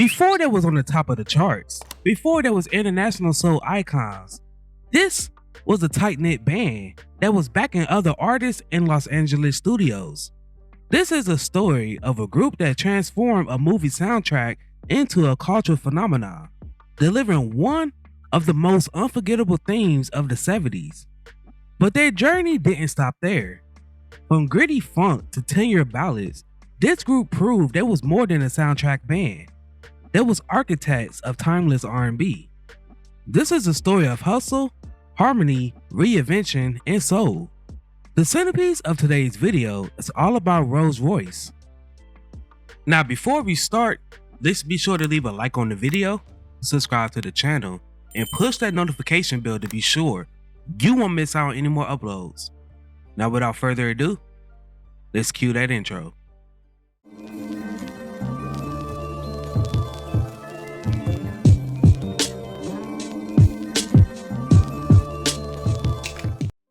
Before they was on the top of the charts, before there was international soul icons, this was a tight-knit band that was backing other artists in Los Angeles studios. This is a story of a group that transformed a movie soundtrack into a cultural phenomenon, delivering one of the most unforgettable themes of the 70s. But their journey didn't stop there. From gritty funk to 10-year ballads, this group proved there was more than a soundtrack band. There was architects of timeless R&B. This is a story of hustle, harmony, reinvention, and soul. The centerpiece of today's video is all about Rose Royce. Now before we start, let's be sure to leave a like on the video, subscribe to the channel, and push that notification bell to be sure you won't miss out on any more uploads. Now without further ado, let's cue that intro.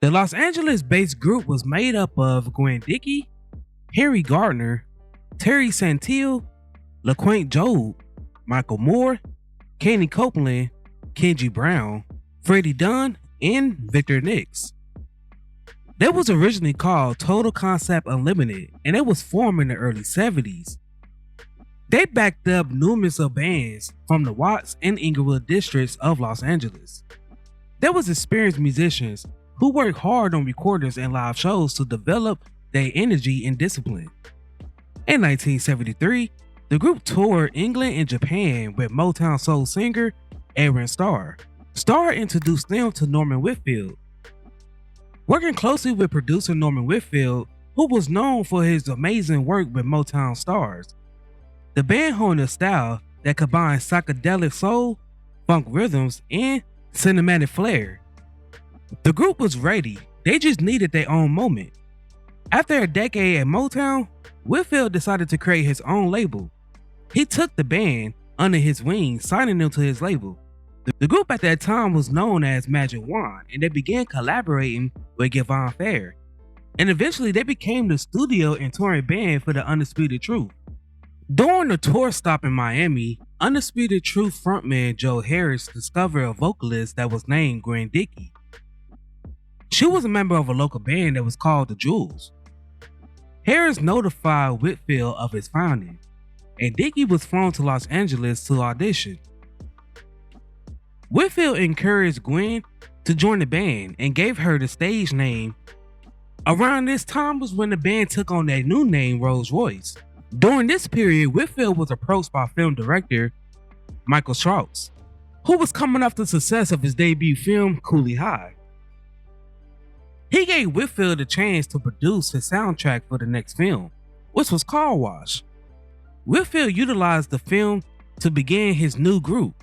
The Los Angeles-based group was made up of Gwen, Harry Gardner, Terry Santil, LaQuaint Job, Michael Moore, Kenny Copeland, Kenji Brown, Freddie Dunn, and Victor Nix. They was originally called Total Concept Unlimited, and it was formed in the early 70s. They backed up numerous of bands from the Watts and Inglewood districts of Los Angeles. There was experienced musicians who worked hard on recordings and live shows to develop their energy and discipline. In 1973, the group toured England and Japan with Motown soul singer Aaron Starr. Starr introduced them to Norman Whitfield. Working closely with producer Norman Whitfield, who was known for his amazing work with Motown stars, the band honed a style that combined psychedelic soul, funk rhythms, and cinematic flair. The group was ready, they just needed their own moment. After a decade at Motown, Whitfield decided to create his own label. He took the band under his wing, signing them to his label. The group at that time was known as Magic Wand, and they began collaborating with Gavin Fair. And eventually they became the studio and touring band for the Undisputed Truth. During the tour stop in Miami, Undisputed Truth frontman Joe Harris discovered a vocalist that was named Gwen. She was a member of a local band that was called the Jewels. Harris notified Whitfield of his finding, and Dickey was flown to Los Angeles to audition. Whitfield encouraged Gwen to join the band and gave her the stage name. Around this time was when the band took on their new name, Rose Royce. During this period, Whitfield was approached by film director Michael Strauss, who was coming off the success of his debut film, Cooley High. He gave Whitfield a chance to produce his soundtrack for the next film, which was Car Wash. Whitfield utilized the film to begin his new group.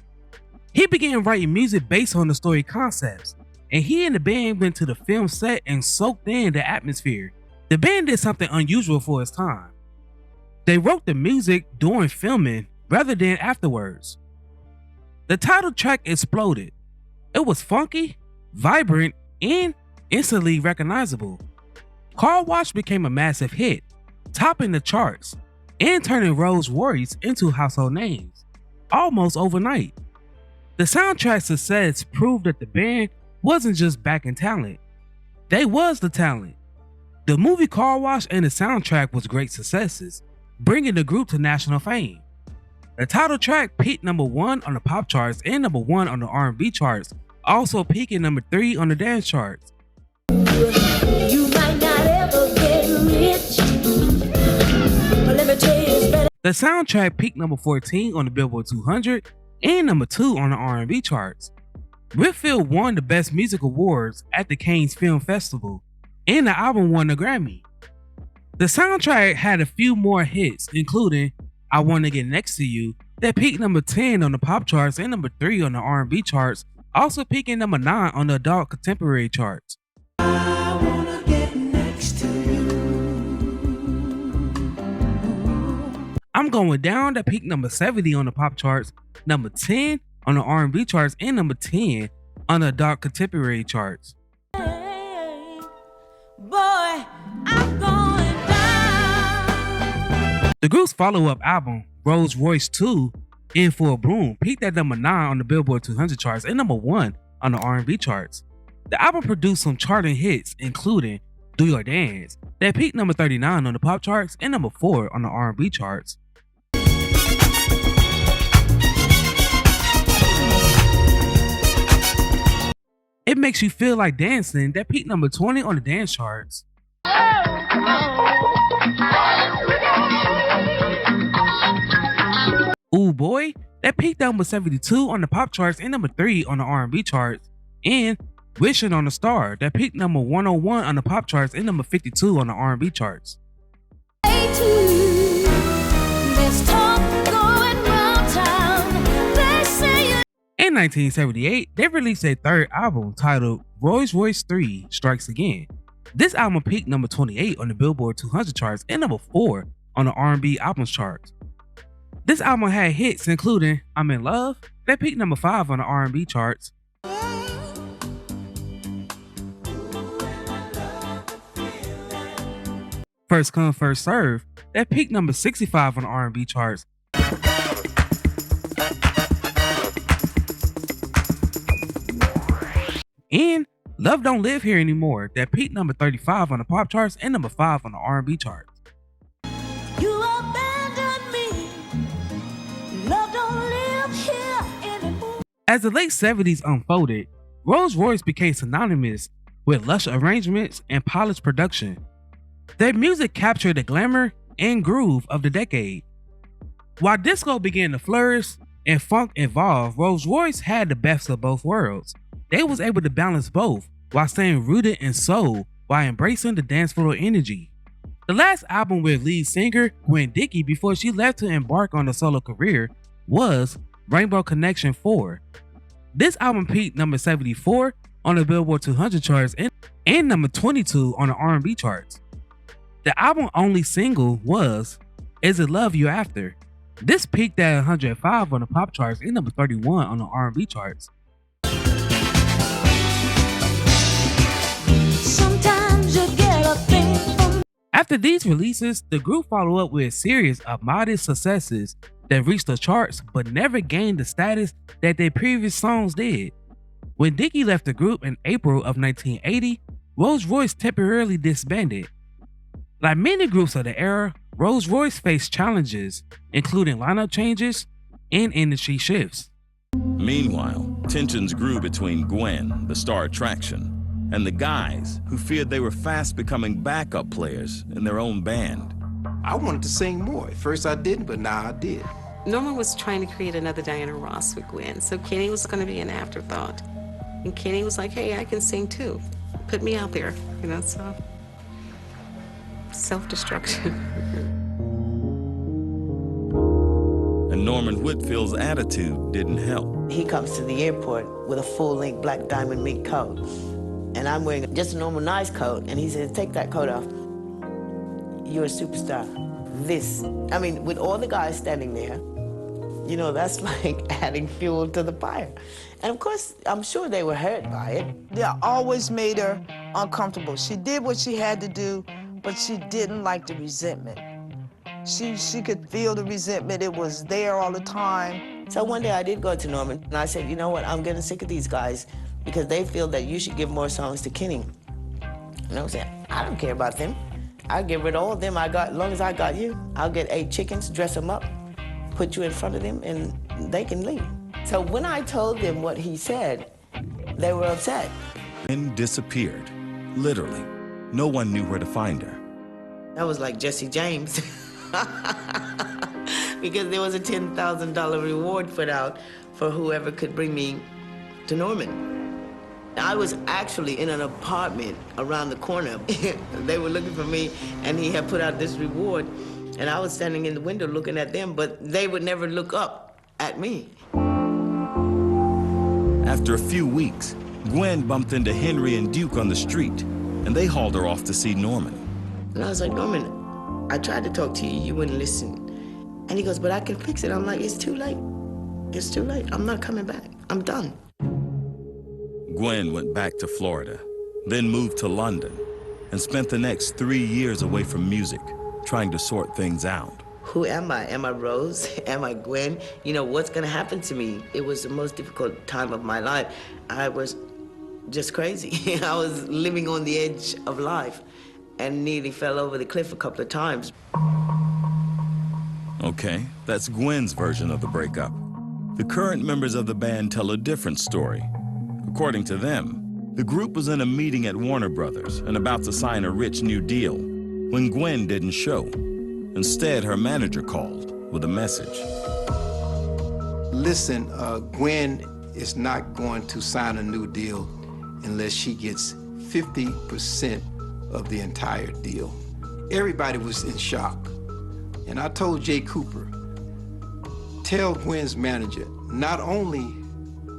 He began writing music based on the story concepts, and he and the band went to the film set and soaked in the atmosphere. The band did something unusual for its time. They wrote the music during filming rather than afterwards. The title track exploded. It was funky, vibrant, and instantly recognizable. Car Wash became a massive hit, topping the charts and turning Rose Royce into household names almost overnight. The soundtrack's success proved that the band wasn't just backing talent, they was the talent. The movie Car Wash and the soundtrack was great successes, bringing the group to national fame. The title track peaked #1 on the pop charts and #1 on the R&B charts, also peaking #3 on the dance charts. You might not ever get rich, but let me tell you it's better. The soundtrack peaked #14 on the Billboard 200 and #2 on the R&B charts. Whitfield won the Best Music Awards at the Cannes Film Festival, and the album won a Grammy. The soundtrack had a few more hits, including I Wanna Get Next to You, that peaked #10 on the pop charts and #3 on the R&B charts, also peaking #9 on the adult contemporary charts. I wanna get next to you. I'm Going Down, that peaked #70 on the pop charts, #10 on the R&B charts, and #10 on the adult contemporary charts. Hey, boy, I'm going down. The group's follow-up album, Rose Royce 2, In Full Bloom peaked at number 9 on the Billboard 200 charts and number 1 on the R&B charts. The album produced some charting hits, including Do Your Dance, that peaked number 39 on the pop charts and number 4 on the R&B charts. It Makes You Feel Like Dancing, that peaked number 20 on the dance charts. Ooh Boy, that peaked number 72 on the pop charts and number 3 on the R&B charts. And Wishing on a Star, that peaked number 101 on the pop charts and number 52 on the R&B charts. In 1978, they released a third album titled Rose Royce 3 Strikes Again. This album peaked number 28 on the Billboard 200 charts and number 4 on the R&B albums charts. This album had hits including I'm in Love, that peaked number 5 on the R&B charts. First Come First Serve, that peaked number 65 on the R&B charts. And Love Don't Live Here Anymore, that peaked number 35 on the pop charts and number 5 on the R&B charts. You abandoned me. Love don't live here anymore. As the late 70s unfolded, Rose Royce became synonymous with lush arrangements and polished production. Their music captured the glamour and groove of the decade. While disco began to flourish and funk evolved, Rose Royce had the best of both worlds. They was able to balance both while staying rooted in soul while embracing the dance floor energy. The last album with lead singer Gwen before she left to embark on a solo career was Rainbow Connection 4. This album peaked number 74 on the Billboard 200 charts and number 22 on the R&B charts. The album only single was Is It Love You After. This peaked at 105 on the pop charts and number 31 on the R&B charts. Sometimes you get a thing from. After these releases, the group followed up with a series of modest successes that reached the charts but never gained the status that their previous songs did. When Dickie left the group in April of 1980, Rose Royce temporarily disbanded. Like many groups of the era, Rose Royce faced challenges, including lineup changes and industry shifts. Meanwhile, tensions grew between Gwen, the star attraction, and the guys who feared they were fast becoming backup players in their own band. I wanted to sing more. At first I didn't, but now I did. Norman was trying to create another Diana Ross with Gwen, so Kenny was going to be an afterthought. And Kenny was like, hey, I can sing too. Put me out there, so self-destruction. And Norman Whitfield's attitude didn't help. He comes to the airport with a full-length black diamond mink coat. And I'm wearing just a normal nice coat. And he says, take that coat off. You're a superstar. With all the guys standing there, that's like adding fuel to the fire. And of course, I'm sure they were hurt by it. They always made her uncomfortable. She did what she had to do, but she didn't like the resentment. She could feel the resentment. It was there all the time. So one day I did go to Norman, and I said, you know what, I'm getting sick of these guys because they feel that you should give more songs to Kenny. And I was saying, I don't care about them. I'll get rid of all of them. As long as I got you, I'll get 8 chickens, dress them up, put you in front of them, and they can leave. So when I told them what he said, they were upset. Gwen disappeared, literally. No one knew where to find her. That was like Jesse James. Because there was a $10,000 reward put out for whoever could bring me to Norman. I was actually in an apartment around the corner. They were looking for me, and he had put out this reward, and I was standing in the window looking at them, but they would never look up at me. After a few weeks, Gwen bumped into Henry and Duke on the street, and they hauled her off to see Norman. And I was like, Norman, I tried to talk to you, you wouldn't listen. And he goes, but I can fix it. I'm like, it's too late. It's too late. I'm not coming back. I'm done. Gwen went back to Florida, then moved to London, and spent the next 3 years away from music, trying to sort things out. who am I? Am I Rose? Am I Gwen? You know, what's gonna happen to me? It was the most difficult time of my life. I was just crazy. I was living on the edge of life and nearly fell over the cliff a couple of times. Okay, that's Gwen's version of the breakup. The current members of the band tell a different story. According to them, the group was in a meeting at Warner Brothers and about to sign a rich new deal when Gwen didn't show. Instead, her manager called with a message. Listen, Gwen is not going to sign a new deal unless she gets 50% of the entire deal. Everybody was in shock. And I told Jay Cooper, tell Gwen's manager, not only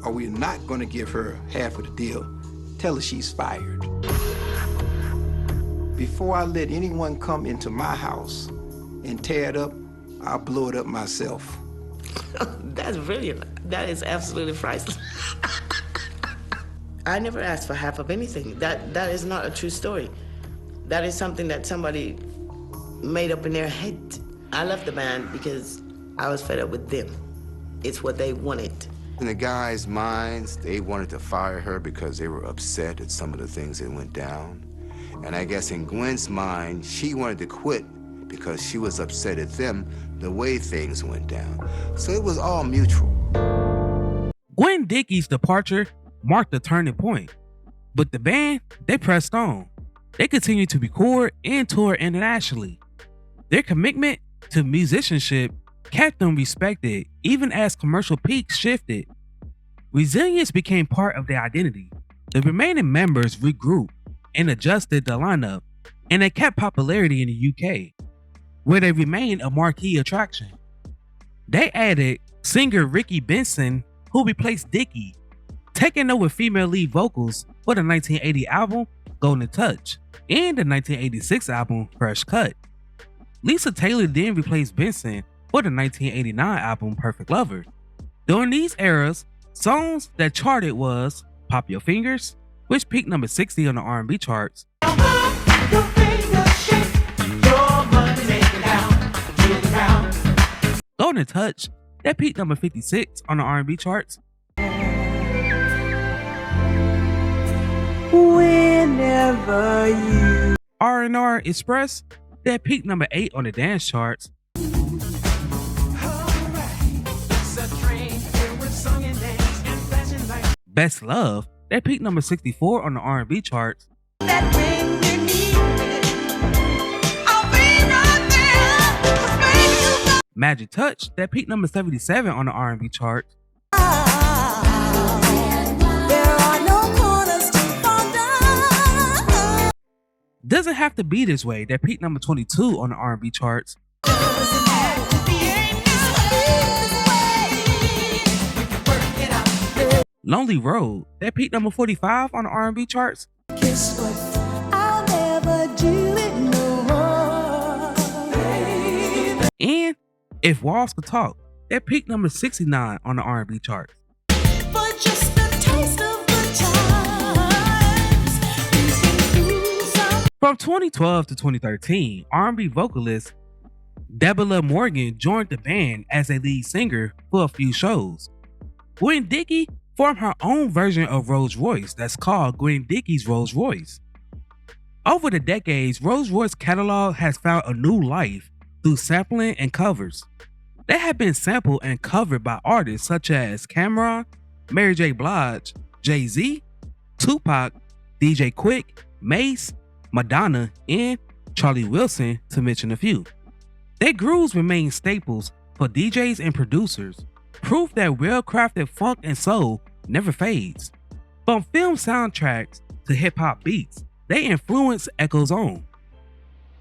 are we not going to give her half of the deal, tell her she's fired. Before I let anyone come into my house and tear it up, I'll blow it up myself. That's brilliant. That is absolutely priceless. I never asked for half of anything. That is not a true story. That is something that somebody made up in their head. I left the band because I was fed up with them. It's what they wanted. In the guys' minds, they wanted to fire her because they were upset at some of the things that went down. And I guess in Gwen's mind, she wanted to quit because she was upset at them the way things went down. So it was all mutual. Gwen Dicky's departure marked a turning point, but the band, they pressed on. They continued to record and tour internationally. Their commitment to musicianship kept them respected even as commercial peaks shifted. Resilience became part of their identity. The remaining members regrouped and adjusted the lineup, and they kept popularity in the UK, where they remained a marquee attraction. They added singer Ricky Benson, who replaced Dickey, taking over female lead vocals for the 1980 album Golden Touch and the 1986 album Fresh Cut. Lisa Taylor then replaced Benson for the 1989 album Perfect Lover. During these eras, songs that charted was Pop Your Fingers, which peaked number 60 on the R&B charts. Golden Touch, that peaked number 56 on the R&B charts. Whenever you R&R Express, that peaked number 8 on the dance charts. Best Love, that peaked number 64 on the R&B charts. Magic Touch, that peaked number 77 on the R&B charts. Doesn't Have to Be This Way, that peaked number 22 on the R&B charts. Lonely Road, that peaked number 45 on the R&B charts. kiss, but I'll never do it no more, baby. And If Walls Could Talk, that peaked number 69 on the R&B charts. For just a taste of good times, these things do some. From 2012 to 2013, R&B vocalist Deborah Morgan joined the band as a lead singer for a few shows. Gwen Dickey formed her own version of Rose Royce that's called Gwen Dickey's Rose Royce. Over the decades, Rose Royce's catalog has found a new life through sampling and covers. They have been sampled and covered by artists such as Cameron, Mary J. Blige, Jay-Z, Tupac, DJ Quick, Mace, Madonna, and Charlie Wilson, to mention a few. Their grooves remain staples for DJs and producers, proof that well-crafted funk and soul never fades. From film soundtracks to hip-hop beats, their influence echoes on.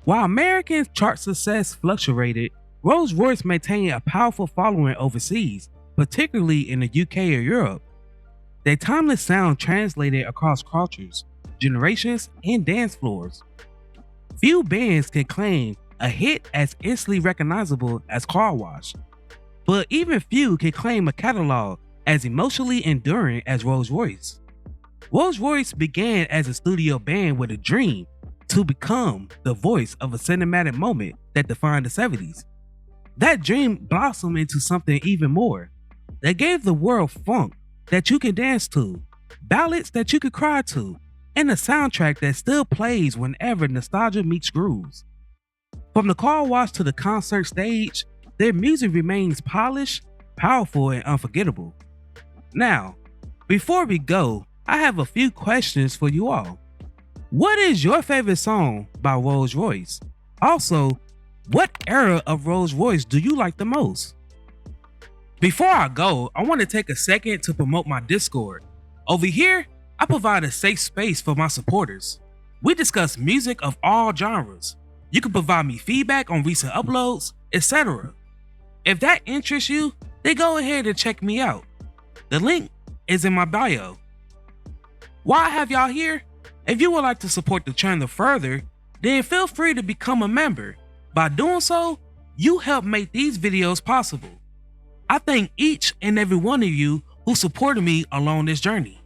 While American chart success fluctuated, Rose Royce maintained a powerful following overseas, particularly in the UK or Europe. Their timeless sound translated across cultures, generations, and dance floors. Few bands can claim a hit as instantly recognizable as Car Wash, but even few can claim a catalog as emotionally enduring as Rose Royce. Rose Royce began as a studio band with a dream to become the voice of a cinematic moment that defined the 70s. That dream blossomed into something even more. That gave the world funk that you can dance to, ballads that you could cry to, and a soundtrack that still plays whenever nostalgia meets grooves. From the car wash to the concert stage, their music remains polished, powerful, and unforgettable. Now, before we go, I have a few questions for you all. What is your favorite song by Rose Royce? Also, what era of Rose Royce do you like the most? Before I go, I want to take a second to promote my Discord. Over here, I provide a safe space for my supporters. We discuss music of all genres. You can provide me feedback on recent uploads, etc. If that interests you, then go ahead and check me out. The link is in my bio. While I have y'all here, if you would like to support the channel further, then feel free to become a member. By doing so, you help make these videos possible. I thank each and every one of you who supported me along this journey.